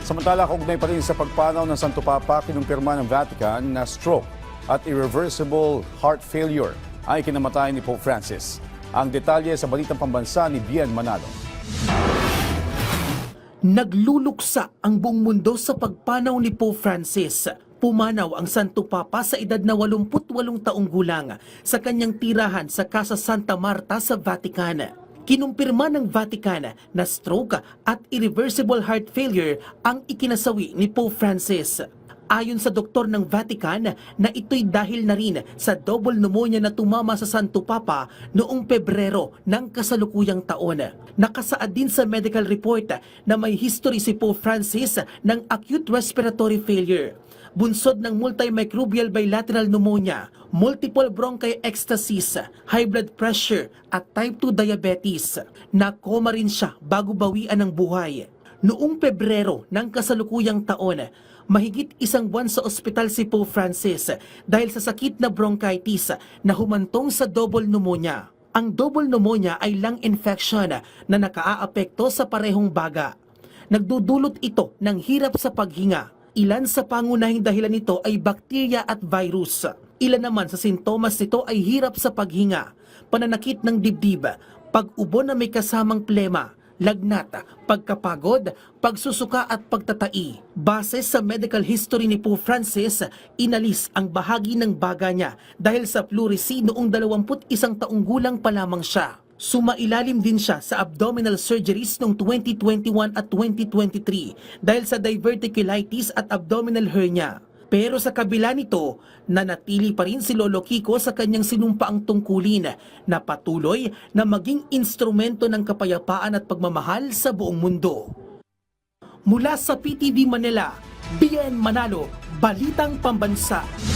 Samantala, kaugnay pa rin sa pagpanaw ng Santo Papa, kinumpirma ng Vatican na stroke at irreversible heart failure ay kinamatay ni Pope Francis. Ang detalye sa Balitang Pambansa ni Bien Manalo. Nagluluksa ang buong mundo sa pagpanaw ni Pope Francis. Pumanaw ang Santo Papa sa edad na 88 taong gulang sa kanyang tirahan sa Casa Santa Marta sa Vatican. Kinumpirma ng Vatican na stroke at irreversible heart failure ang ikinasawi ni Pope Francis. Ayon sa doktor ng Vatican na ito'y dahil na rin sa double pneumonia na tumama sa Santo Papa noong Pebrero ng kasalukuyang taon. Nakasaad din sa medical report na may history si Pope Francis ng acute respiratory failure, bunsod ng multimicrobial bilateral pneumonia, multiple bronchiectasis, high blood pressure at type 2 diabetes. Nakoma rin siya bago bawian ng buhay. Noong Pebrero ng kasalukuyang taon, mahigit isang buwan sa ospital si Pope Francis dahil sa sakit na bronchitis na humantong sa double pneumonia. Ang double pneumonia ay lung infection na nakaaapekto sa parehong baga. Nagdudulot ito ng hirap sa paghinga. Ilan sa pangunahing dahilan nito ay bakterya at virus. Ilan naman sa sintomas nito ay hirap sa paghinga, pananakit ng dibdib, pag-ubo na may kasamang plema, lagnat, pagkapagod, pagsusuka at pagtatai. Base sa medical history ni Pope Francis, inalis ang bahagi ng baga niya dahil sa pleurisy noong 21 taong gulang pa lamang siya. Sumailalim din siya sa abdominal surgeries noong 2021 at 2023 dahil sa diverticulitis at abdominal hernia. Pero sa kabila nito, nanatili pa rin si Lolo Kiko sa kanyang sinumpaang tungkulin na patuloy na maging instrumento ng kapayapaan at pagmamahal sa buong mundo. Mula sa PTV Manila, Bien Manalo, Balitang Pambansa.